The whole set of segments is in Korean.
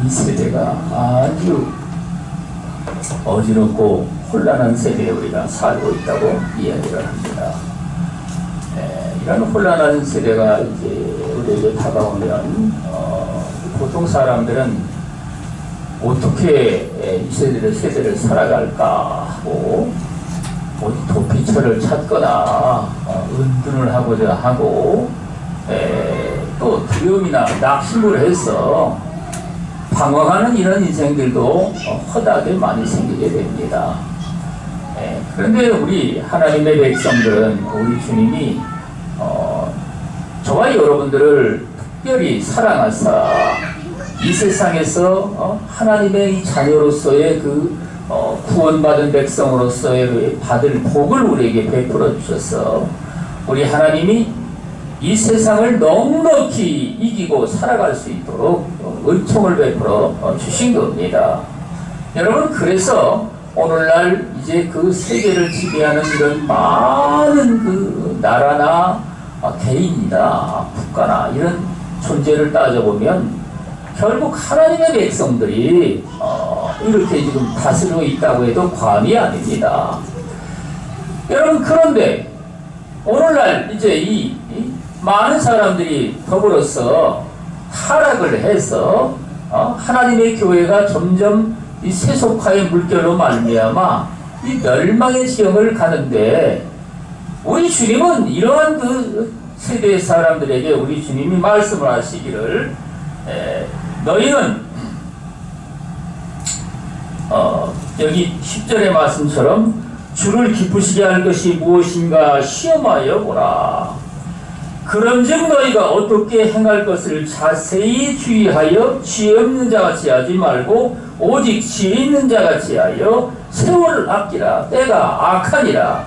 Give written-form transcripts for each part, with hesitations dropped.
이 세대가 아주 어지럽고 혼란한 세대에 우리가 살고 있다고 이야기를 합니다. 이런 혼란한 세대가 이제 우리에게 다가오면 보통 사람들은 어떻게 이 세대를 살아갈까 하고 어디 도피처를 찾거나 은둔을 하고자 하고 또 두려움이나 낙심을 해서 방황하는 이런 인생들도 허다하게 많이 생기게 됩니다. 그런데 우리 하나님의 백성들은 우리 주님이 저와 여러분들을 특별히 사랑하사 이 세상에서 하나님의 이 자녀로서의 그 구원받은 백성으로서의 받을 복을 우리에게 베풀어 주셔서 우리 하나님이 이 세상을 넉넉히 이기고 살아갈 수 있도록 은총을 베풀어 주신 겁니다. 여러분, 그래서 오늘날 이제 그 세계를 지배하는 이런 많은 그 나라나 개인이나 국가나 이런 존재를 따져보면 결국 하나님의 백성들이 이렇게 지금 다스리고 있다고 해도 과언이 아닙니다. 여러분, 그런데 오늘날 이제 이 많은 사람들이 더불어서 타락을 해서 하나님의 교회가 점점 이 세속화의 물결로 말미암아 이 멸망의 지경을 가는데, 우리 주님은 이러한 그 세대의 사람들에게 우리 주님이 말씀을 하시기를 너희는 여기 10절의 말씀처럼 주를 기쁘시게 할 것이 무엇인가 시험하여 보라. 그런즉 너희가 어떻게 행할 것을 자세히 주의하여 지혜 없는 자같이 하지 말고 오직 지혜 있는 자같이 하여 세월을 아끼라. 때가 악하니라.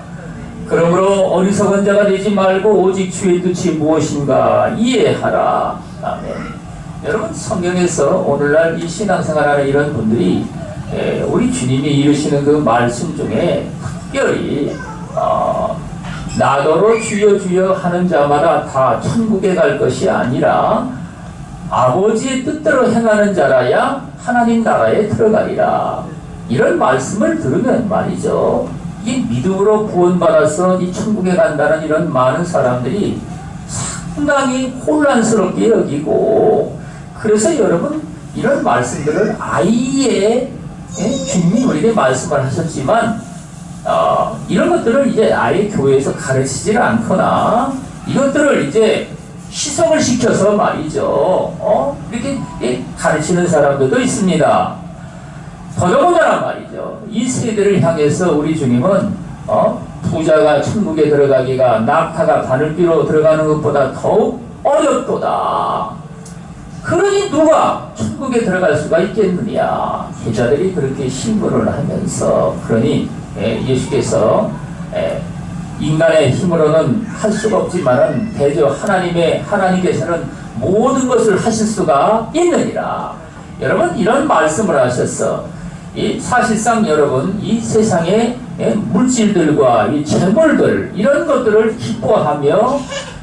그러므로 어리석은 자가 되지 말고 오직 주의 뜻이 무엇인가 이해하라. 아멘. 여러분, 성경에서 오늘날 이 신앙생활하는 이런 분들이 우리 주님이 이루시는 그 말씀 중에 특별히 나더러 주여 주여 하는 자마다 다 천국에 갈 것이 아니라 아버지의 뜻대로 행하는 자라야 하나님 나라에 들어가리라. 이런 말씀을 들으면 말이죠, 이 믿음으로 구원받아서 이 천국에 간다는 이런 많은 사람들이 상당히 혼란스럽게 여기고, 그래서 여러분, 이런 말씀들을 아예 주님이 우리에게 말씀을 하셨지만 이런 것들을 이제 아예 교회에서 가르치지를 않거나 이것들을 이제 희석을 시켜서 말이죠, 이렇게 가르치는 사람들도 있습니다. 더더군다나 말이죠, 이 세대를 향해서 우리 주님은 부자가 천국에 들어가기가 낙타가 바늘귀로 들어가는 것보다 더욱 어렵도다. 그러니 누가 천국에 들어갈 수가 있겠느냐. 제자들이 그렇게 신문을 하면서, 그러니 예수께서 인간의 힘으로는 할 수가 없지만은 대저 하나님께서는 모든 것을 하실 수가 있느니라. 여러분, 이런 말씀을 하셔서 사실상 여러분, 이 세상의 물질들과 이 재물들, 이런 것들을 기뻐하며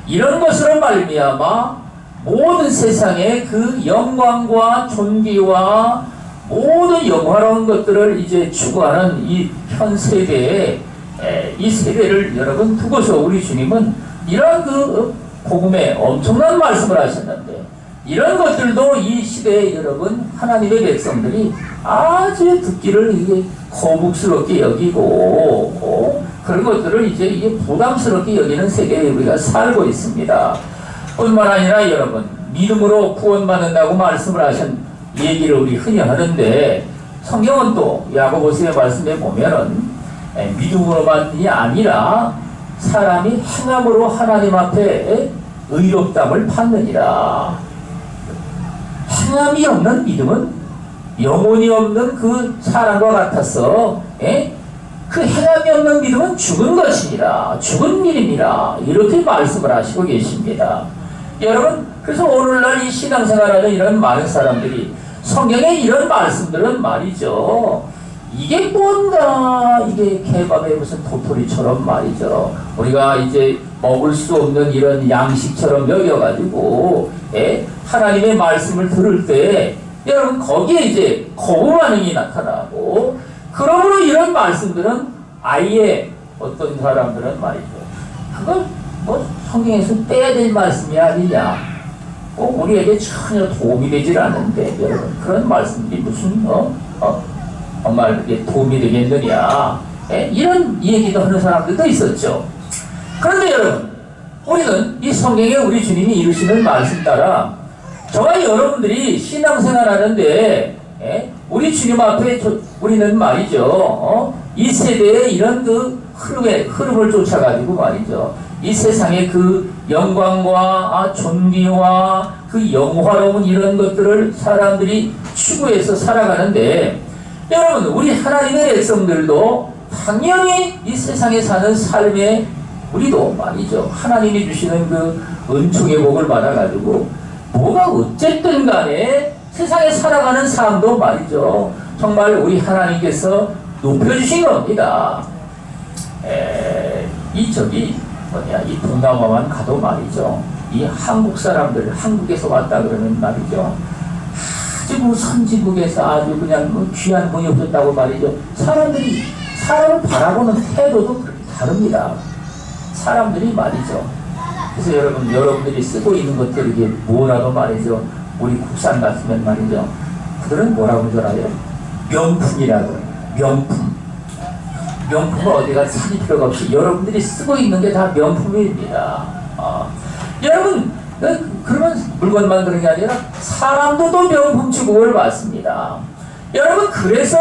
이런 것으로 말미암아 모든 세상의 그 영광과 존귀와 모든 영화로운 것들을 이제 추구하는 이 현 세대에 이 세대를 여러분 두고서 우리 주님은 이런 그 복음에 엄청난 말씀을 하셨는데, 이런 것들도 이 시대에 여러분 하나님의 백성들이 아주 듣기를 이게 거북스럽게 여기고 그런 것들을 이제 이게 부담스럽게 여기는 세계에 우리가 살고 있습니다. 뿐만 아니라 여러분, 믿음으로 구원받는다고 말씀을 하신 얘기를 우리 흔히 하는데, 성경은 또 야고보서의 말씀에 보면은 믿음으로만이 아니라 사람이 행함으로 하나님 앞에 의롭담을 받느니라. 행함이 없는 믿음은 영혼이 없는 그 사람과 같아서 그 행함이 없는 믿음은 죽은 것이니라. 죽은 일이니라. 이렇게 말씀을 하시고 계십니다. 여러분, 그래서 오늘날 이 신앙생활하는 이런 많은 사람들이 성경에 이런 말씀들은 말이죠, 이게 뭔가, 이게 개밥에 무슨 도토리처럼 말이죠, 우리가 이제 먹을 수 없는 이런 양식처럼 여겨가지고 하나님의 말씀을 들을 때 여러분 거기에 이제 거부 반응이 나타나고, 그러므로 이런 말씀들은 아예 어떤 사람들은 말이죠, 그걸 뭐 성경에서 빼야 될 말씀이 아니냐, 우리에게 전혀 도움이 되질 않는데 여러분 그런 말씀들이 무슨 정말 그게 도움이 되겠느냐, 이런 얘기도 하는 사람들도 있었죠. 그런데 여러분, 우리는 이 성경에 우리 주님이 이루시는 말씀 따라 저와 여러분들이 신앙생활 하는데 우리 주님 앞에 우리는 말이죠, 이 세대의 이런 그 흐름을 쫓아가지고 말이죠, 이 세상의 그 영광과 존귀와 그 영화로운 이런 것들을 사람들이 추구해서 살아가는데, 여러분 우리 하나님의 백성들도 당연히 이 세상에 사는 삶에 우리도 말이죠, 하나님이 주시는 그 은총의 복을 받아가지고 뭐가 어쨌든 간에 세상에 살아가는 삶도 말이죠, 정말 우리 하나님께서 높여주신 겁니다. 이 동남아만 가도 말이죠, 이 한국 사람들, 한국에서 왔다 그러면 말이죠, 아주 선진국에서 아주 그냥 귀한 분이 오셨다고 말이죠, 사람을 바라보는 태도도 그렇게 다릅니다. 사람들이 말이죠. 그래서 여러분들이 쓰고 있는 것들, 이게 뭐라도 말이죠, 우리 국산 같으면 말이죠, 그들은 뭐라고 줄 알아요? 명품이라고. 명품은 어디가 사실 필요가 없이 여러분들이 쓰고 있는 게 다 명품입니다. 여러분, 그러면 물건만 그런 게 아니라 사람도 또 명품 취급을 받습니다. 여러분, 그래서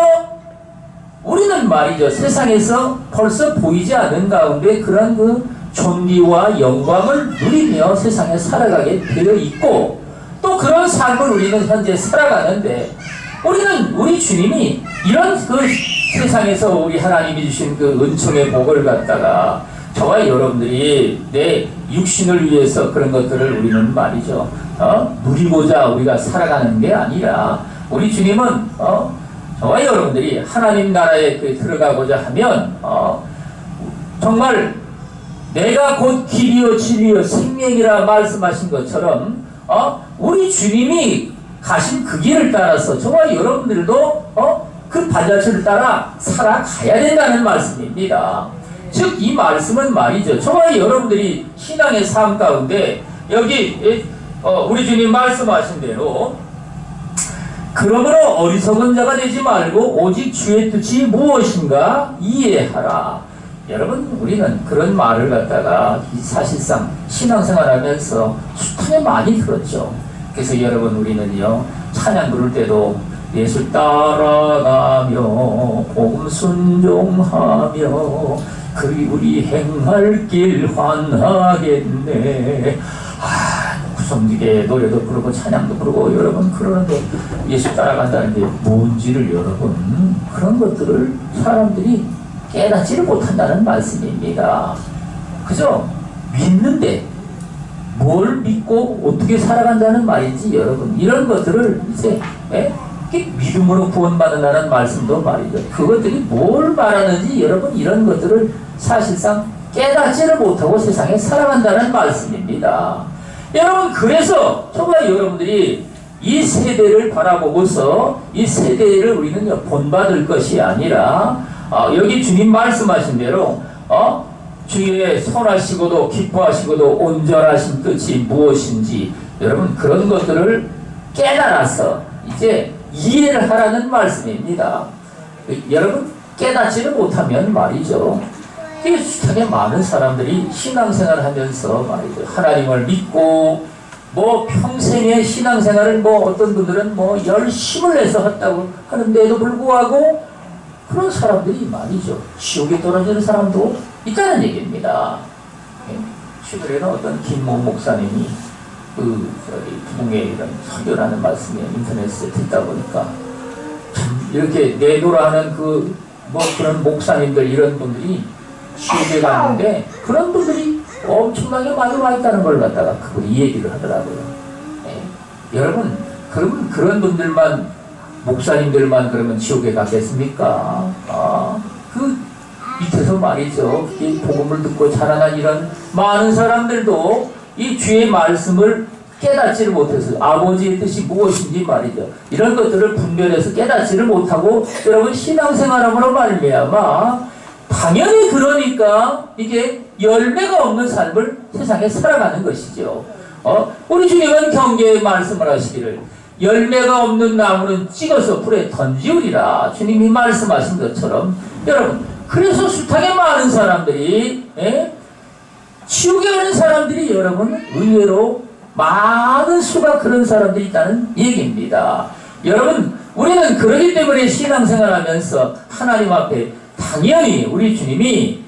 우리는 말이죠, 세상에서 벌써 보이지 않는 가운데 그런 그 존귀와 영광을 누리며 세상에 살아가게 되어 있고, 또 그런 삶을 우리는 현재 살아가는데, 우리 주님이 이런 그 세상에서 우리 하나님이 주신 그 은총의 복을 갖다가 저와 여러분들이 내 육신을 위해서 그런 것들을 우리는 말이죠, 누리고자 우리가 살아가는 게 아니라, 우리 주님은 저와 여러분들이 하나님 나라에 들어가고자 하면 정말 내가 곧 길이요 진리요 생명이라 말씀하신 것처럼 우리 주님이 가신 그 길을 따라서 저와 여러분들도 그 발자취를 따라 살아가야 된다는 말씀입니다. 즉 이 말씀은 말이죠, 저와 여러분들이 신앙의 삶 가운데 여기 우리 주님 말씀하신 대로, 그러므로 어리석은 자가 되지 말고 오직 주의 뜻이 무엇인가 이해하라. 여러분, 우리는 그런 말을 갖다가 사실상 신앙생활하면서 숱하게 많이 들었죠. 그래서 여러분, 우리는요, 찬양 부를 때도 예수 따라가며 복음 순종하며 그리 우리 행할 길 환하겠네. 구성지게 노래도 부르고 찬양도 부르고 여러분 그러는데, 예수 따라간다는 게 뭔지를 여러분, 그런 것들을 사람들이 깨닫지를 못한다는 말씀입니다. 그죠? 믿는데 뭘 믿고 어떻게 살아간다는 말인지, 여러분 이런 것들을 이제 믿음으로 구원받는다는 말씀도 말이죠, 그것들이 뭘 말하는지 여러분 이런 것들을 사실상 깨닫지를 못하고 세상에 살아간다는 말씀입니다. 여러분, 그래서 정말 여러분들이 이 세대를 바라보고서 이 세대를 우리는 본받을 것이 아니라, 여기 주님 말씀하신 대로 주의 선하시고도 기뻐하시고도 온전하신 뜻이 무엇인지 여러분 그런 것들을 깨달아서 이제 이해를 하라는 말씀입니다. 여러분, 깨닫지를 못하면 말이죠, 되게 숱하게 많은 사람들이 신앙생활을 하면서 말이죠, 하나님을 믿고 뭐 평생의 신앙생활을 어떤 분들은 열심을 내서 했다고 하는데도 불구하고 그런 사람들이 말이죠, 지옥에 떨어지는 사람도 있다는 얘기입니다. 최근에는 어떤 김모 목사님이 부흥에 이런 설교라는 말씀에 인터넷에 듣다 보니까 참 이렇게 내도라는 그런 목사님들, 이런 분들이 지옥에 갔는데 그런 분들이 엄청나게 많이 와 있다는 걸 갖다가 그분이 얘기를 하더라고요. 여러분, 그러면 그런 분들만, 목사님들만 그러면 지옥에 갔겠습니까? 그 밑에서 말이죠, 복음을 듣고 자라난 이런 많은 사람들도 이 주의 말씀을 깨닫지를 못해서 아버지의 뜻이 무엇인지 말이죠. 이런 것들을 분별해서 깨닫지를 못하고 여러분 신앙생활함으로 말미암아 당연히 그러니까 이게 열매가 없는 삶을 세상에 살아가는 것이죠. 우리 주님은 경계에 말씀을 하시기를 열매가 없는 나무는 찍어서 불에 던지우리라 주님이 말씀하신 것처럼 여러분 그래서 숱하게 많은 사람들이 지옥에 가는 사람들이 여러분 의외로 많은 수가 그런 사람들이 있다는 얘기입니다. 여러분 우리는 그러기 때문에 신앙생활하면서 하나님 앞에 당연히 우리 주님이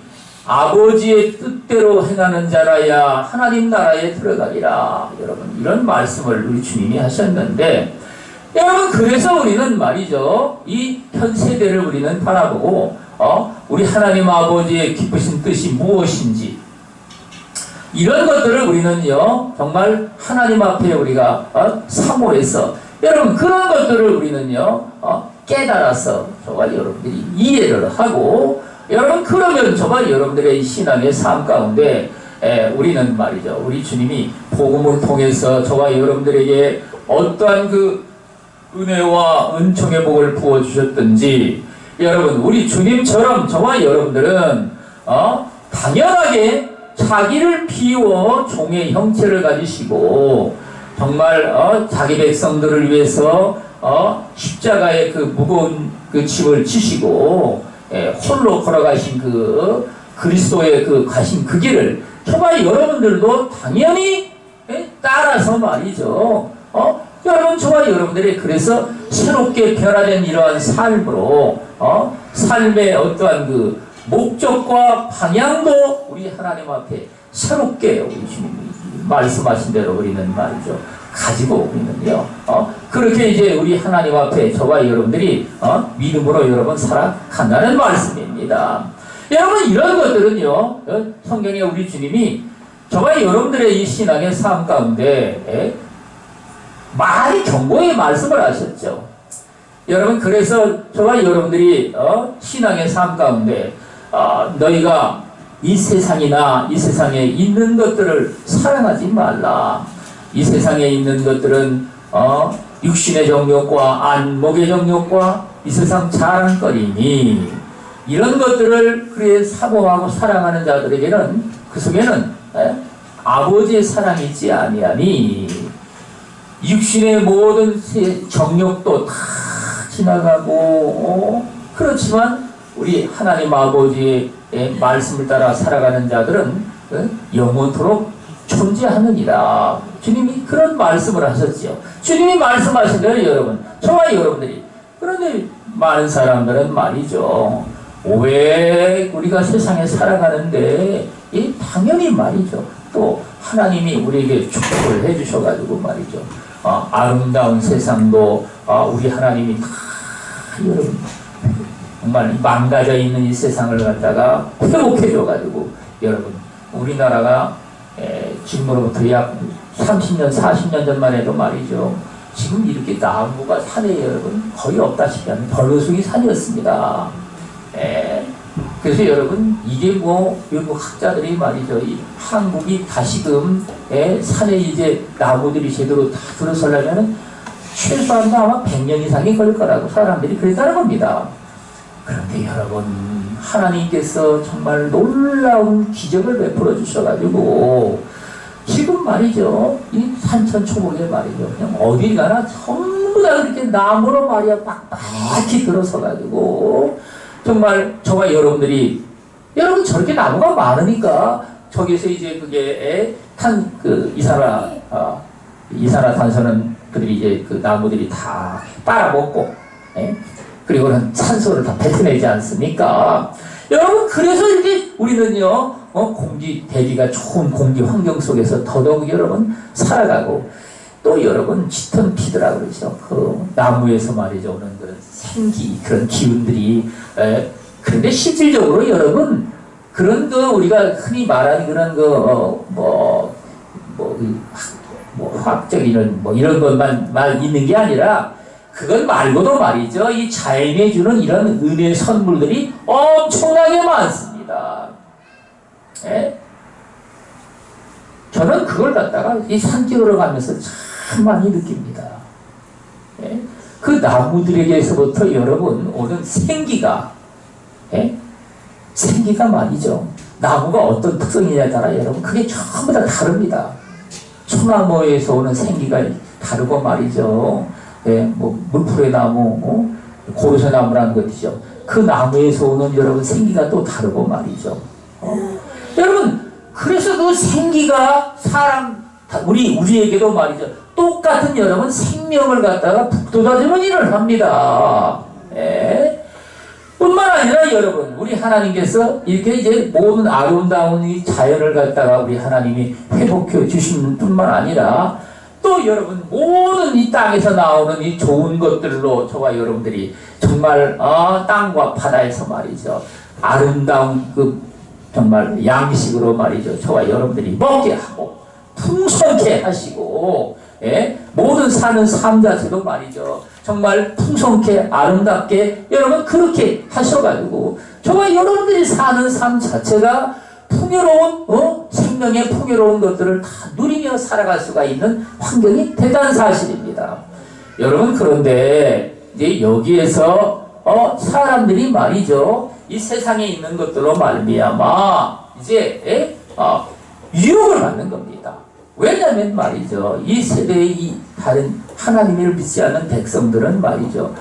아버지의 뜻대로 행하는 자라야 하나님 나라에 들어가리라. 여러분 이런 말씀을 우리 주님이 하셨는데 여러분 그래서 우리는 말이죠. 이 현 세대를 우리는 바라보고 우리 하나님 아버지의 기쁘신 뜻이 무엇인지 이런 것들을 우리는요 정말 하나님 앞에 우리가 사모해서 여러분 그런 것들을 우리는요 깨달아서 저와 여러분들이 이해를 하고 여러분 그러면 저와 여러분들의 신앙의 삶 가운데 우리는 말이죠 우리 주님이 복음을 통해서 저와 여러분들에게 어떠한 그 은혜와 은총의 복을 부어주셨든지 여러분 우리 주님처럼 저와 여러분들은 당연하게 자기를 비워 종의 형체를 가지시고 정말 자기 백성들을 위해서 십자가의 그 무거운 그 짐을 지시고 홀로 걸어가신 그 그리스도의 그 가신 그 길을 저와 여러분들도 당연히 따라서 말이죠. 여러분 저와 여러분들이 그래서 새롭게 변화된 이러한 삶으로 삶의 어떠한 그 목적과 방향도 우리 하나님 앞에 새롭게 우리 주님이 말씀하신 대로 우리는 말이죠 가지고 우리는요 그렇게 이제 우리 하나님 앞에 저와 여러분들이 믿음으로 여러분 살아간다는 말씀입니다. 여러분 이런 것들은요 성경에 우리 주님이 저와 여러분들의 이 신앙의 삶 가운데 많이 경고의 말씀을 하셨죠. 여러분 그래서 저와 여러분들이 신앙의 삶 가운데 너희가 이 세상이나 이 세상에 있는 것들을 사랑하지 말라. 이 세상에 있는 것들은 육신의 정욕과 안목의 정욕과 이 세상 자랑거리니 이런 것들을 그래 사모하고 사랑하는 자들에게는 그 속에는 아버지의 사랑이 있지 아니하니 육신의 모든 정욕도 다 지나가고 그렇지만 우리 하나님 아버지의 말씀을 따라 살아가는 자들은 영원토록 존재하느니라. 주님이 그런 말씀을 하셨지요. 주님이 말씀하신 대로 여러분 저와 여러분들이 그런데 많은 사람들은 말이죠 왜 우리가 세상에 살아가는데 당연히 말이죠 또 하나님이 우리에게 축복을 해주셔가지고 말이죠 아름다운 세상도 우리 하나님이 다 여러분 정말 망가져 있는 이 세상을 갖다가 회복해줘가지고 여러분 우리나라가 지금으로부터 약 30년 40년 전만 해도 말이죠 지금 이렇게 나무가 산에 여러분 거의 없다시피 하는 벌거숭이 산이었습니다. 그래서 여러분 이게 뭐 외국 학자들이 말이죠 이 한국이 다시금 산에 이제 나무들이 제대로 다 들어서려면 최소한 아마 100년 이상이 걸릴 거라고 사람들이 그랬다는 겁니다. 그런데 여러분 하나님께서 정말 놀라운 기적을 베풀어 주셔가지고 지금 말이죠 이 산천초목에 말이죠 그냥 어딜 가나 전부 다 그렇게 나무로 말이야 빡빡이 들어서가지고 정말 저와 여러분들이 여러분 저렇게 나무가 많으니까 저기서 이제 그게 이산화탄소는 그들이 이제 그 나무들이 다 빨아먹고 그리고는 산소를 다 뱉어내지 않습니까? 여러분 그래서 이렇게 우리는요 대기가 좋은 공기 환경 속에서 더더욱 여러분 살아가고 또 여러분 짙은 피드라 그러죠. 그 나무에서 말이죠 오는 그런 생기 그런 기운들이 그런데 실질적으로 여러분 그런 거 우리가 흔히 말하는 그런 거 화학적인 뭐 이런 것만 있는 게 아니라 그것 말고도 말이죠 이 자연이 주는 이런 은혜 선물들이 엄청나게 많습니다. 저는 그걸 갖다가 이 산 찍으러 가면서 참 많이 느낍니다. 예? 그 나무들에게서부터 여러분 오는 생기가, 예? 생기가 말이죠. 나무가 어떤 특성이냐에 따라 여러분 그게 전부 다 다릅니다. 소나무에서 오는 생기가 다르고 말이죠. 예? 뭐 물풀의 나무, 고로쇠 나무라는 것이죠. 그 나무에서 오는 여러분 생기가 또 다르고 말이죠. 여러분 그래서 그 생기가 우리에게도 말이죠. 똑같은 여러분 생명을 갖다가 북돋아주는 일을 합니다. 예? 뿐만 아니라 여러분 우리 하나님께서 이렇게 이제 모든 아름다운 이 자연을 갖다가 우리 하나님이 회복해 주시는 뿐만 아니라 또 여러분 모든 이 땅에서 나오는 이 좋은 것들로 저와 여러분들이 정말 땅과 바다에서 말이죠. 아름다운 그 정말 양식으로 말이죠. 저와 여러분들이 먹게 하고 풍성케 하시고, 예? 모든 사는 삶 자체도 말이죠. 정말 풍성케 아름답게 여러분 그렇게 하셔가지고 저와 여러분들이 사는 삶 자체가 풍요로운 생명의 풍요로운 것들을 다 누리며 살아갈 수가 있는 환경이 대단한 사실입니다. 여러분 그런데 이제 여기에서 사람들이 말이죠. 이 세상에 있는 것들로 말미암아 이제 유혹을 받는 겁니다. 왜냐하면 말이죠. 이 세대의 이 다른 하나님을 믿지 않는 백성들은 말이죠.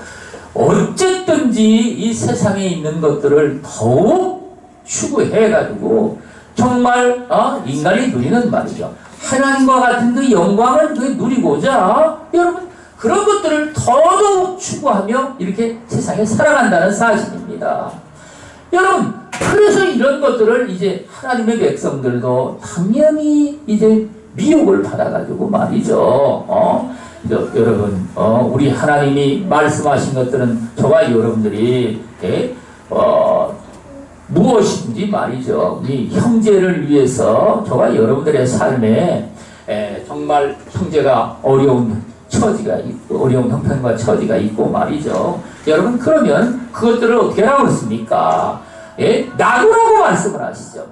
어쨌든지 이 세상에 있는 것들을 더욱 추구해가지고 정말 인간이 누리는 말이죠. 하나님과 같은 그 영광을 누리고자 여러분 그런 것들을 더더욱 추구하며 이렇게 세상에 살아간다는 사실입니다. 여러분 그래서 이런 것들을 이제 하나님의 백성들도 당연히 이제 미혹을 받아가지고 말이죠. 여러분 우리 하나님이 말씀하신 것들은 저와 여러분들이 무엇인지 말이죠. 우리 형제를 위해서 저와 여러분들의 삶에 정말 형제가 어려운 처지가 있고 어려운 형편과 처지가 있고 말이죠. 여러분 그러면 그것들을 어떻게 하라고 했습니까? 나누라고 말씀을 하시죠.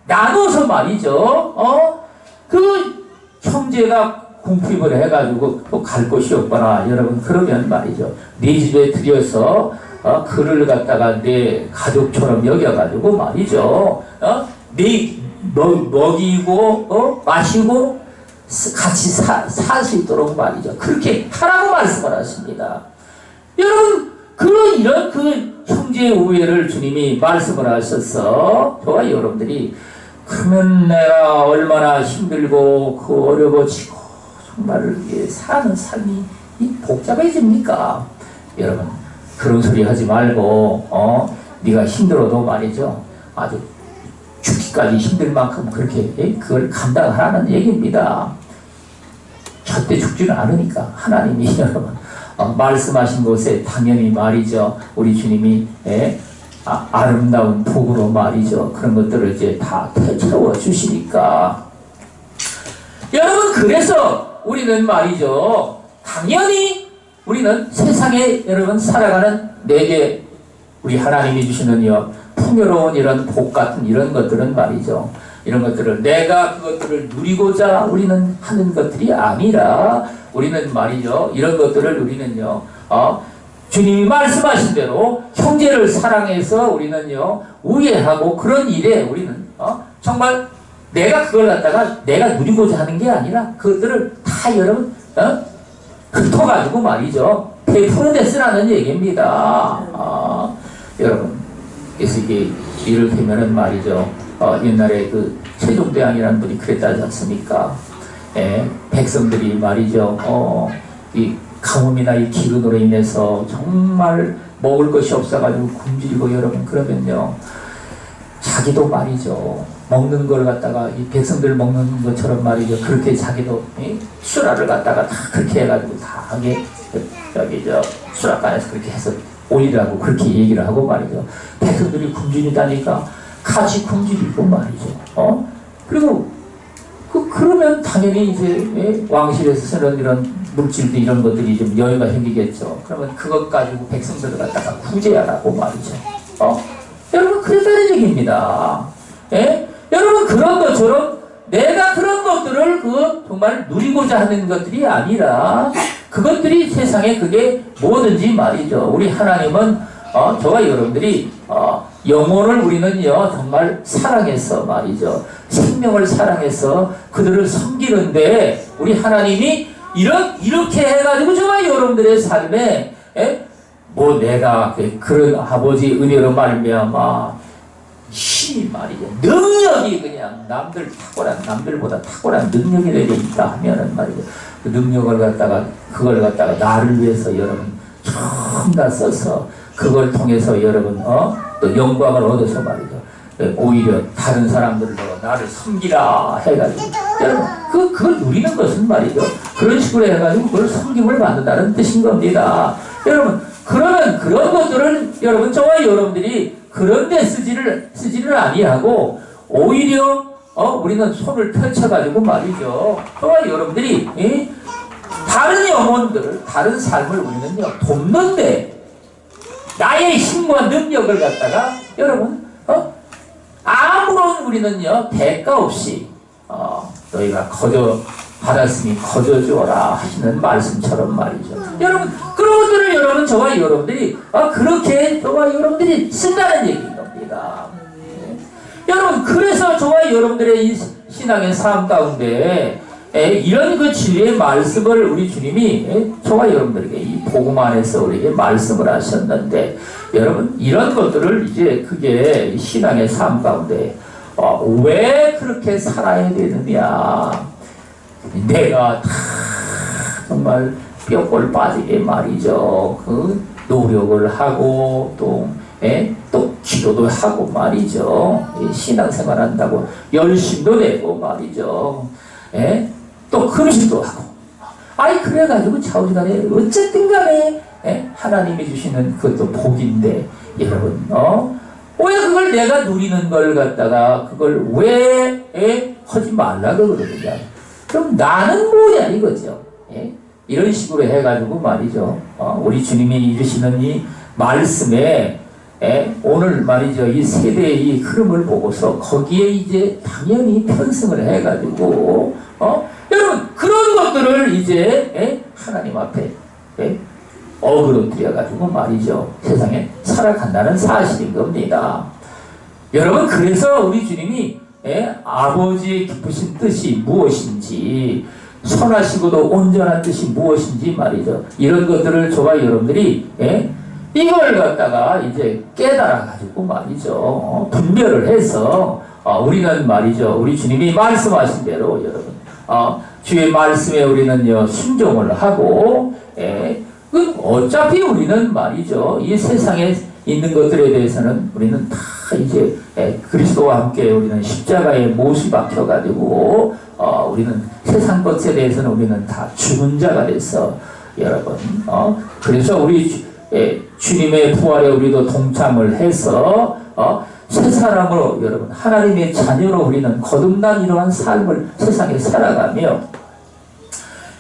나눠서 말이죠. 그 형제가 궁핍을 해가지고 또 갈 곳이 없거나 여러분 그러면 말이죠. 네 집에 들여서 그를 갖다가 내 가족처럼 여겨가지고 말이죠. 먹이고 마시고 같이 살 수 있도록 말이죠. 그렇게 하라고 말씀을 하십니다. 여러분 이런 그 형제의 우애를 주님이 말씀을 하셔서 저와 여러분들이 그러면 내가 얼마나 힘들고 그 어려워지고 정말 사는 삶이 복잡해집니까? 여러분 그런 소리 하지 말고 네가 힘들어도 말이죠. 아주 죽기까지 힘들 만큼 그렇게 그걸 감당하라는 얘기입니다. 절대 죽지는 않으니까 하나님이 여러분 말씀하신 곳에 당연히 말이죠. 우리 주님이 아름다운 복으로 말이죠. 그런 것들을 이제 다 채워 주시니까 여러분 그래서 우리는 말이죠. 당연히 우리는 세상에 여러분 살아가는 내게 우리 하나님이 주시는 풍요로운 이런 복 같은 이런 것들은 말이죠. 이런 것들을 내가 그것들을 누리고자 우리는 하는 것들이 아니라 우리는 말이죠. 이런 것들을 우리는요. 주님이 말씀하신 대로 형제를 사랑해서 우리는요. 우애하고 그런 일에 우리는 정말 내가 그걸 갖다가 내가 누리고자 하는 게 아니라 그것들을 다 여러분 흩어가지고 말이죠. 베푸는 데 쓰라는 얘기입니다. 여러분 그래서 이게 이를테면은 말이죠. 옛날에 그 세종대왕이라는 분이 그랬다지 않습니까? 백성들이 말이죠. 이 가뭄이나 이 기근으로 인해서 정말 먹을 것이 없어가지고 굶주리고 여러분 그러면요. 자기도 말이죠. 먹는 걸 갖다가 이 백성들 먹는 것처럼 말이죠. 그렇게 자기도 수라를 갖다가 다 그렇게 해가지고 다 하게 여기 수라간에서 그렇게 해서 오이라고 그렇게 얘기를 하고 말이죠. 백성들이 굶주리다니까 같이 굶주리고 말이죠. 그리고 그러면 당연히 이제 왕실에서 쓰는 이런 물질들 이런 것들이 좀 여유가 생기겠죠. 그러면 그것 가지고 백성들을 갖다가 구제하라고 말이죠. 여러분 그랬다는 얘기입니다. 여러분 그런 것처럼 내가 그런 것들을 정말 누리고자 하는 것들이 아니라 그것들이 세상에 그게 뭐든지 말이죠. 우리 하나님은 저와 여러분들이 영혼을 우리는요 정말 사랑해서 말이죠. 생명을 사랑해서 그들을 섬기는데 우리 하나님이 이렇게 해가지고 저와 여러분들의 삶에 뭐 내가 그런 아버지 은혜로 말미암아 힘이 말이죠. 능력이 그냥 남들보다 탁월한 능력이 내게 있다 하면은 말이죠. 그 능력을 그걸 갖다가 나를 위해서 여러분 전부 다 써서 그걸 통해서 여러분 또 영광을 얻어서 말이죠. 오히려 다른 사람들로 나를 섬기라 해가지고 여러분 그걸 누리는 것은 말이죠. 그런 식으로 해가지고 그걸 섬김을 받는다는 뜻인 겁니다. 여러분 그러면 그런 것들을 여러분 저와 여러분들이 그런데 쓰지를 아니하고 오히려 우리는 손을 펼쳐가지고 말이죠. 저와 여러분들이 다른 영혼들, 다른 삶을 우리는요 돕는데 나의 힘과 능력을 갖다가 여러분 아무런 우리는요 대가 없이 너희가 거저 받았으니 거저 주어라 하시는 말씀처럼 말이죠. 여러분 그런 것들을 여러분 저와 여러분들이 그렇게 저와 여러분들이 쓴다는 얘기인 겁니다. 여러분 그래서 저와 여러분들의 이 신앙의 삶 가운데 이런 그 진리의 말씀을 우리 주님이 저와 여러분들에게 이 복음 안에서 우리에게 말씀을 하셨는데 여러분 이런 것들을 이제 그게 신앙의 삶 가운데 왜 그렇게 살아야 되느냐 내가 다 정말 뼈골 빠지게 말이죠. 그 노력을 하고 또 기도도 하고 말이죠. 신앙생활 한다고 열심도 내고 말이죠. 또 금식도 하고 그래가지고 좌우지간에 어쨌든 간에 하나님이 주시는 그것도 복인데 여러분 왜 그걸 내가 누리는 걸 갖다가 그걸 왜 하지 말라고 그러느냐. 그럼 나는 뭐냐 이거죠. 이런 식으로 해가지고 말이죠. 우리 주님이 이르시는 이 말씀에 오늘 말이죠. 이 세대의 이 흐름을 보고서 거기에 이제 당연히 편승을 해가지고 여러분 그런 것들을 이제 하나님 앞에 어그로 들여가지고 말이죠. 세상에 살아간다는 사실인 겁니다. 여러분 그래서 우리 주님이 아버지의 기쁘신 뜻이 무엇인지 선하시고도 온전한 뜻이 무엇인지 말이죠. 이런 것들을 저와 여러분들이 이걸 갖다가 이제 깨달아가지고 말이죠. 분별을 해서 우리는 말이죠. 우리 주님이 말씀하신 대로 여러분 주의 말씀에 우리는요 순종을 하고 어차피 우리는 말이죠. 이 세상에 있는 것들에 대해서는 우리는 다 이제 그리스도와 함께 우리는 십자가에 못이 박혀가지고 우리는 세상 것에 대해서는 우리는 다 죽은 자가 돼서 여러분 그래서 우리 주님의 부활에 우리도 동참을 해서 새 사람으로 여러분 하나님의 자녀로 우리는 거듭난 이러한 삶을 세상에 살아가며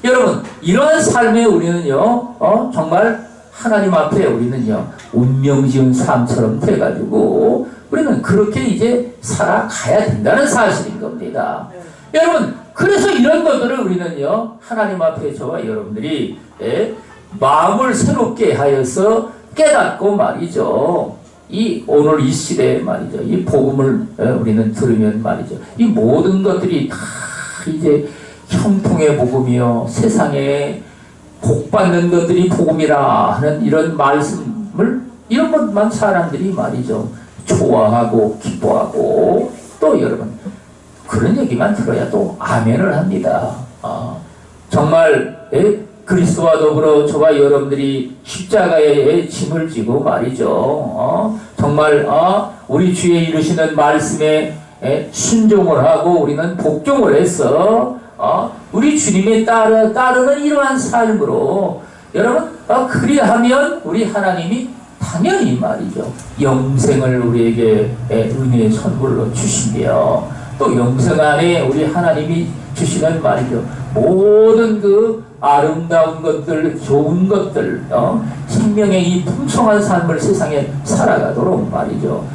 여러분 이러한 삶에 우리는요 정말 하나님 앞에 우리는요 운명지은 삶처럼 돼가지고 우리는 그렇게 이제 살아가야 된다는 사실인 겁니다. 여러분 그래서 이런 것들을 우리는요 하나님 앞에 저와 여러분들이 마음을 새롭게 하여서 깨닫고 말이죠. 오늘 이 시대에 말이죠. 이 복음을 우리는 들으면 말이죠. 이 모든 것들이 다 이제 형통의 복음이요 세상에 복받는 것들이 복음이라 하는 이런 말씀을 이런 것만 사람들이 말이죠 좋아하고 기뻐하고 또 여러분 그런 얘기만 들어야 또 아멘을 합니다. 정말 그리스도와 더불어 저와 여러분들이 십자가에 짐을 지고 말이죠 정말 우리 주의 이루시는 말씀에 순종을 하고 우리는 복종을 해서 우리 주님에 따르는 이러한 삶으로 여러분 그리하면 우리 하나님이 당연히 말이죠 영생을 우리에게 은혜의 선물로 주시며 또 영생 안에 우리 하나님이 주시는 말이죠 모든 그 아름다운 것들 좋은 것들 생명의 이 풍성한 삶을 세상에 살아가도록 말이죠.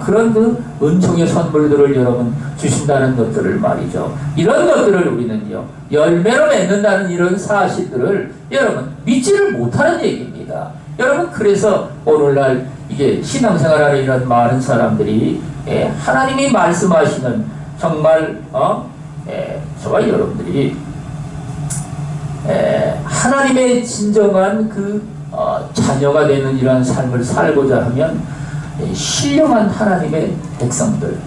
그런 그 은총의 선물들을 여러분 주신다는 것들을 말이죠. 이런 것들을 우리는요, 열매로 맺는다는 이런 사실들을 여러분 믿지를 못하는 얘기입니다. 여러분, 그래서 오늘날 이게 신앙생활하는 이런 많은 사람들이 하나님이 말씀하시는 정말 저와 여러분들이 하나님의 진정한 그 자녀가 되는 이러한 삶을 살고자 하면 신령한 하나님의 백성들,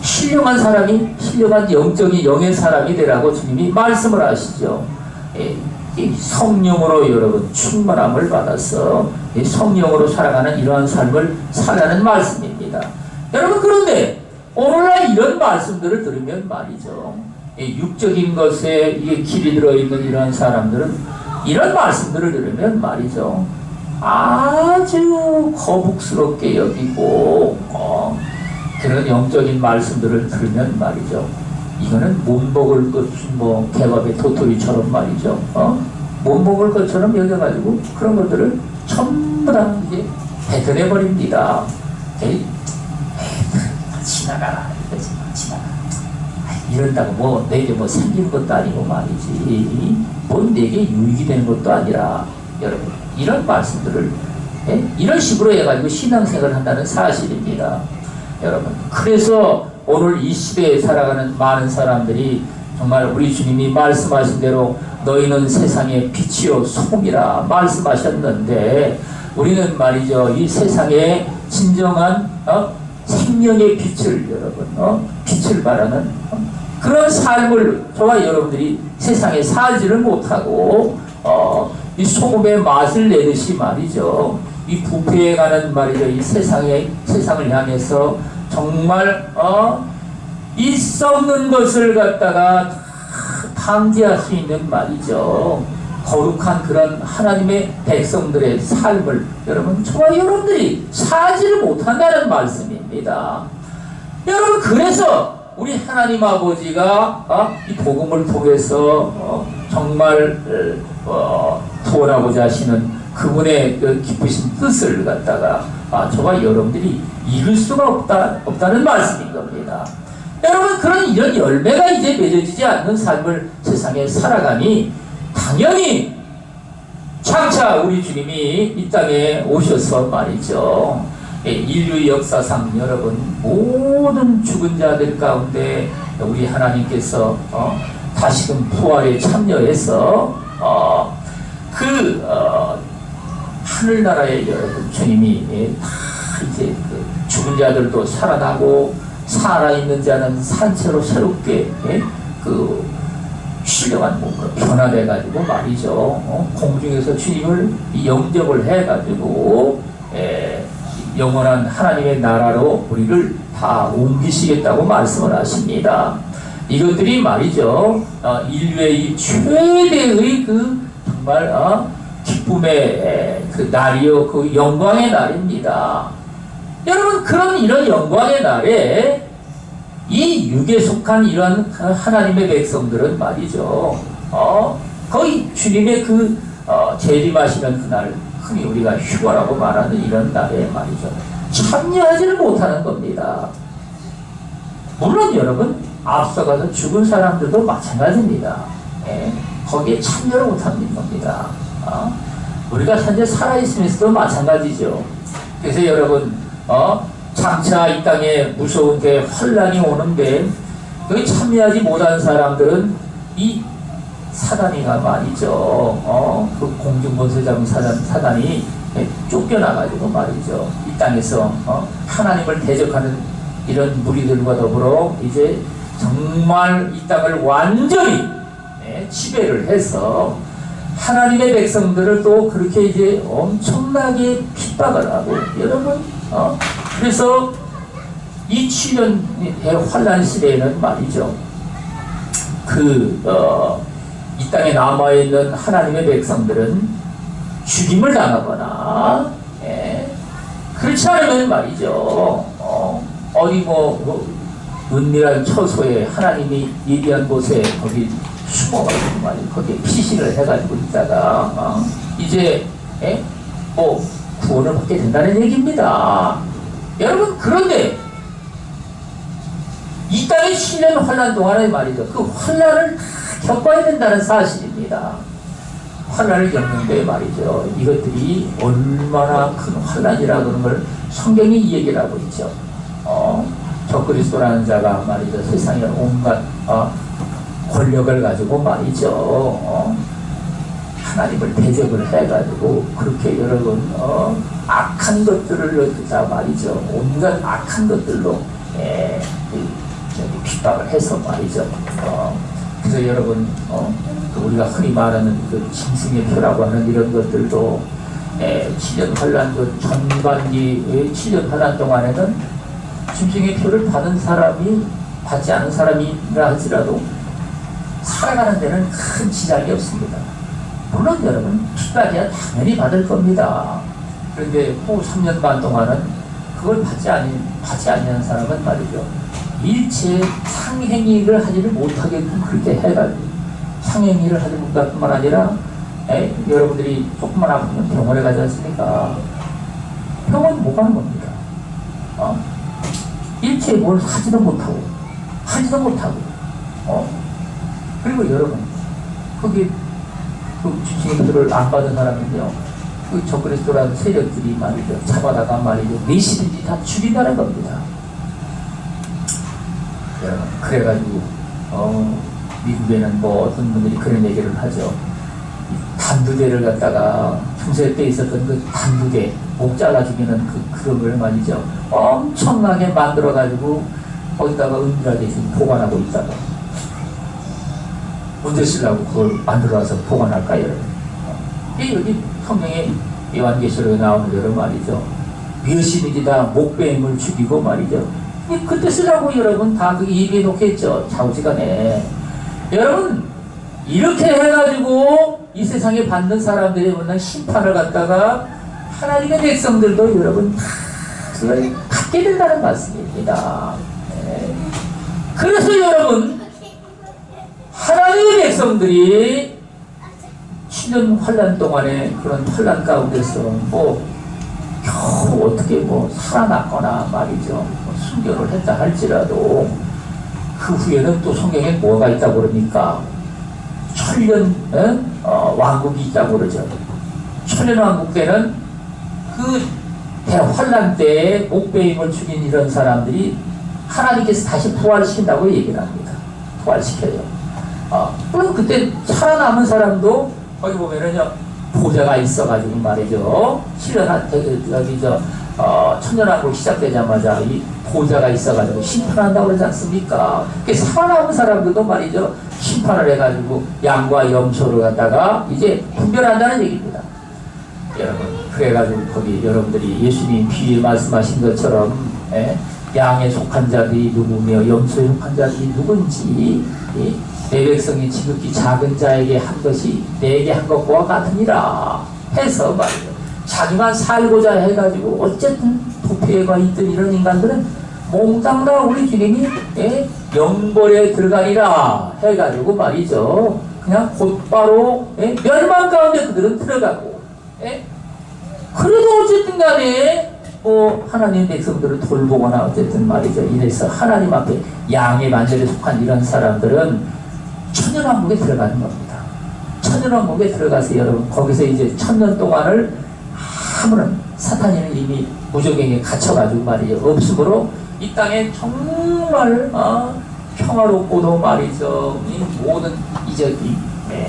신령한 사람이, 신령한 영적인 영의 사람이 되라고 주님이 말씀을 하시죠. 이 성령으로 여러분 충만함을 받아서 이 성령으로 살아가는 이러한 삶을 살라는 말씀입니다. 여러분, 그런데 오늘날 이런 말씀들을 들으면 말이죠, 육적인 것에 이게 길이 들어있는 이러한 사람들은 이런 말씀들을 들으면 말이죠, 아주 거북스럽게 여기고 그런 영적인 말씀들을 들으면 말이죠, 이거는 몸먹을 것, 뭐 개밥의 도토리처럼 말이죠, 몸먹을 것처럼 여겨가지고 그런 것들을 전부 다 이제 뱉어내버립니다. 지나가라, 이거지, 지나가라. 이런다고 뭐 내게 뭐 생기는 것도 아니고 말이지, 뭔 내게 유익이 되는 것도 아니라, 여러분 이런 말씀들을 이런 식으로 해가지고 신앙생활을 한다는 사실입니다. 여러분, 그래서 오늘 이 시대에 살아가는 많은 사람들이 정말 우리 주님이 말씀하신 대로 너희는 세상의 빛이요 소금이라 말씀하셨는데, 우리는 말이죠, 이 세상에 진정한 생명의 빛을 여러분 빛을 발하는 그런 삶을 저와 여러분들이 세상에 살지를 못하고 이 소금의 맛을 내듯이 말이죠, 이 부패해가는 말이죠, 이 세상을 향해서 정말 이 썩는 것을 갖다가 방지할 수 있는 말이죠, 거룩한 그런 하나님의 백성들의 삶을 여러분 저와 여러분들이 살지를 못한다는 말씀입니다. 여러분, 그래서 우리 하나님 아버지가 이 복음을 통해서 정말 구원하고자 하시는 그분의 그 기쁘신 뜻을 갖다가 저와 여러분들이 이룰 수가 없다는 말씀인 겁니다. 여러분, 그런 이런 열매가 이제 맺어지지 않는 삶을 세상에 살아가니 당연히 장차 우리 주님이 이 땅에 오셔서 말이죠, 인류 역사상 여러분 모든 죽은 자들 가운데 우리 하나님께서 다시금 부활에 참여해서 하늘나라에 여러분 주님이 다 이제 그 죽은 자들도 살아나고 살아있는 자는 산채로 새롭게 신령한 몸으로 변화돼가지고 말이죠, 공중에서 주님을 영접을 해가지고 영원한 하나님의 나라로 우리를 다 옮기시겠다고 말씀을 하십니다. 이것들이 말이죠, 인류의 이 최대의 그 정말 기쁨의 그 날이요, 그 영광의 날입니다. 여러분, 이런 영광의 날에 이 육에 속한 이러한 하나님의 백성들은 말이죠, 거의 주님의 재림하시는 그날, 흔히 우리가 휴거라고 말하는 이런 날에 말이죠, 참여하지를 못하는 겁니다. 물론 여러분, 앞서가서 죽은 사람들도 마찬가지입니다. 거기에 참여를 못하는 겁니다. 우리가 현재 살아있으면서도 마찬가지죠. 그래서 여러분, 장차 이 땅에 무서운 게 환란이 오는데 거기 참여하지 못한 사람들은 이 사단이가 말이죠, 그 공중권세 잡은 사단이 쫓겨나가지고 말이죠, 이 땅에서 하나님을 대적하는 이런 무리들과 더불어 이제 정말 이 땅을 완전히 지배를 해서 하나님의 백성들을 또 그렇게 이제 엄청나게 핍박을 하고, 여러분 그래서 이 7년의 환란 시대에는 말이죠, 이 땅에 남아있는 하나님의 백성들은 죽임을 당하거나, 그렇지 않으면 말이죠, 어디 은밀한 처소에 하나님이 예비한 곳에 거기 숨어가지고 말이죠, 거기에 피신을 해가지고 있다가 이제 뭐 구원을 받게 된다는 얘기입니다. 여러분, 그런데 이 땅의 7년 환난 동안에 말이죠, 그 환난을 다 겪어야 된다는 사실입니다. 환난을 겪는데 말이죠, 이것들이 얼마나 큰 환난이라 그런 걸 성경이 얘기를 하고 있죠. 적그리스도라는 자가 말이죠, 세상에 온갖 권력을 가지고 말이죠, 하나님을 대적을 해가지고 그렇게 여러분 악한 것들을 다 말이죠, 온갖 악한 것들로 핍박을 해서 말이죠. 그래서 여러분 우리가 흔히 말하는 그 짐승의 표라고 하는 이런 것들도 7년 환란, 그 전반기 7년 환란 동안에는 짐승의 표를 받은 사람이 받지 않은 사람이라 할지라도 살아가는 데는 큰 지장이 없습니다. 물론 여러분 핍박이야 당연히 받을 겁니다. 그런데 후 3년 반 동안은 그걸 받지 않는 사람은 말이죠, 일체 상행위를 하지를 못하게끔 그렇게 해가지고, 상행위를 하지 못할 뿐만 아니라 여러분들이 조금만 아프면 병원에 가지 않습니까? 병원 못 가는 겁니다. 일체 뭘 하지도 못하고 그리고 여러분 거기 그 주치의들을 안 받은 사람은요, 그 적그리스도라는 세력들이 말이죠, 잡아다가 말이죠, 몇시든지 다 죽인다는 겁니다. 그래가지고 미국에는 뭐 어떤 분들이 그런 얘기를 하죠. 단두대를 갖다가 중세 때 있었던 그 단두대, 목 잘라 죽이는 그런 걸 말이죠, 엄청나게 만들어가지고 거기다가 은밀하게 지금 보관하고 있다가 언제 쓰려고 그걸 만들어서 보관할까요? 여기 성경에 요한계시록에 나오는 대로 말이죠, 몇시든지 다 목뱀을 죽이고 말이죠, 그때 쓰라고 여러분 다 그 얘기해 놓겠죠, 좌우지간에. 여러분 이렇게 해가지고 이 세상에 받는 사람들이 만난 심판을 갖다가 하나님의 백성들도 여러분 다 그걸 받게 된다는 말씀입니다. 그래서 여러분 하나님의 백성들이 7년 환란 동안에 그런 환란 가운데서 뭐 겨우 어떻게 뭐 살아났거나 말이죠, 순교를 했다 할지라도 그 후에는 또 성경에 뭐가 있다고 그러니까 천년 왕국이 있다고 그러죠. 천년 왕국 때는 그 대환란 때에 목베임을 죽인 이런 사람들이 하나님께서 다시 부활시킨다고 얘기를 합니다. 부활시켜요. 물론 그때 살아남은 사람도 거기 보면은요, 보좌가 있어가지고 말이죠, 천년왕국 시작되자마자 이 보좌가 있어가지고 심판한다고 그러지 않습니까? 살아남은 사람들도 말이죠, 심판을 해가지고 양과 염소를 갖다가 이제 분별한다는 얘기입니다. 여러분, 그래가지고 거기 여러분들이 예수님 비유에 말씀하신 것처럼 양에 속한 자들이 누구며 염소에 속한 자들이 누군지, 내 백성이 지극히 작은 자에게 한 것이 내게 한 것과 같으니라 해서 말이죠, 자기만 살고자 해가지고 어쨌든 부패가 있던 이런 인간들은 몽땅 다 우리 주님이 영벌에 들어가니라 해가지고 말이죠, 그냥 곧바로 멸망 가운데 그들은 들어가고, 그래도 어쨌든 간에 뭐 하나님 백성들을 돌보거나 어쨌든 말이죠, 이래서 하나님 앞에 양의 만절에 속한 이런 사람들은 천년왕국에 들어가는 겁니다. 천년왕국에 들어가서 여러분 거기서 이제 1000년 동안을 아무런 사탄이는 이미 무적행에 갇혀가지고 말이죠, 없으므로 이 땅에 정말 평화롭고도 말이죠, 이 모든 이제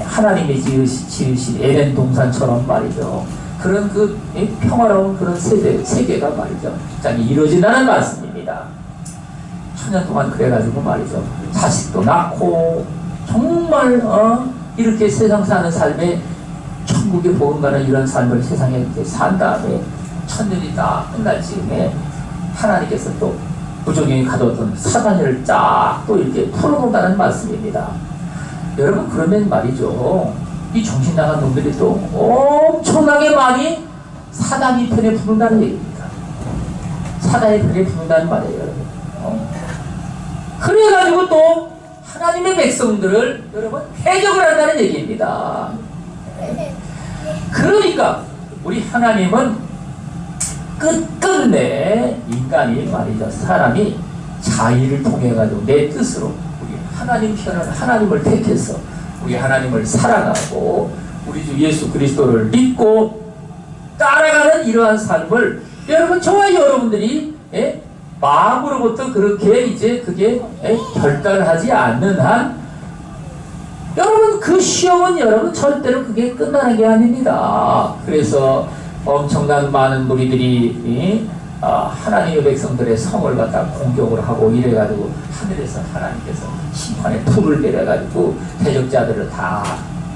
하나님이 지으신 에덴 동산처럼 말이죠, 그런 그 평화로운 그런 세계가 말이죠, 이 이루어진다는 말씀입니다. 1000년 동안 그래가지고 말이죠, 자식도 낳고 정말 이렇게 세상 사는 삶에 천국에 복음가는 이런 삶을 세상에 이렇게 산 다음에 1000년이 다 끝날 즈음에 하나님께서 또 부정행이 가져왔던 사단을 쫙 또 이렇게 풀어본다는 말씀입니다. 여러분, 그러면 말이죠, 이 정신 나간 놈들이 또 엄청나게 많이 사단이 편에 붙는다는 얘기입니다. 사단이 편에 붙는다는 말이에요, 여러분. 그래가지고 또 하나님의 백성들을 여러분 해적을 한다는 얘기입니다. 그러니까 우리 하나님은 끝끝내 인간이 말이죠. 사람이 자의를 통해 가지고 내 뜻으로 우리 하나님 편을 하나님을 택해서 우리 하나님을 사랑하고 우리 주 예수 그리스도를 믿고 따라가는 이러한 삶을 여러분 저와 여러분들이 마음으로부터 그렇게 이제 그게 결단하지 않는 한 여러분 그 시험은 여러분 절대로 그게 끝나는 게 아닙니다. 그래서 엄청난 많은 무리들이 하나님의 백성들의 성을 갖다 공격을 하고 이래가지고 하늘에서 하나님께서 심판의 풀을 내려가지고 대적자들을 다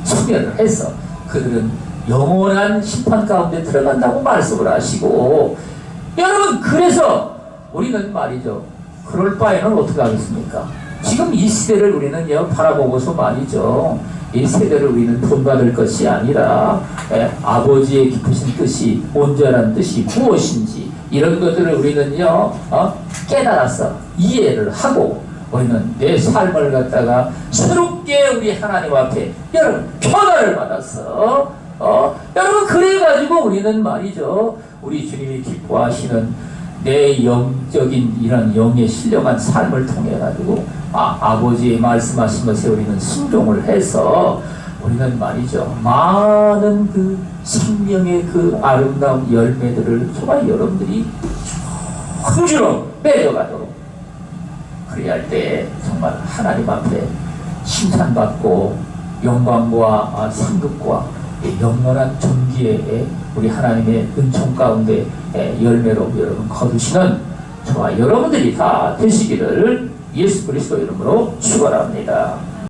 소멸을 해서 그들은 영원한 심판 가운데 들어간다고 말씀을 하시고 여러분 그래서 우리는 말이죠. 그럴 바에는 어떻게 하겠습니까? 지금 이 시대를 우리는 바라보고서 말이죠. 이 세대를 우리는 본받을 것이 아니라 아버지의 깊으신 뜻이 온전한 뜻이 무엇인지 이런 것들을 우리는요 깨달아서 이해를 하고 우리는 내 삶을 갖다가 새롭게 우리 하나님 앞에 여러분 변화를 받았어. 여러분 그래가지고 우리는 말이죠. 우리 주님이 기뻐하시는 내 영적인 이런 영의 신령한 삶을 통해 가지고 아버지의 말씀하신 것에 우리는 순종을 해서 우리는 말이죠. 많은 그 생명의 그 아름다운 열매들을 정말 여러분들이 흔주로 맺어가도록 그래야 할 때 정말 하나님 앞에 칭찬받고 영광과 상급과 영원한 존귀의 우리 하나님의 은총 가운데 열매로 여러분 거두시는 저와 여러분들이 다 되시기를 예수 그리스도 이름으로 축원합니다.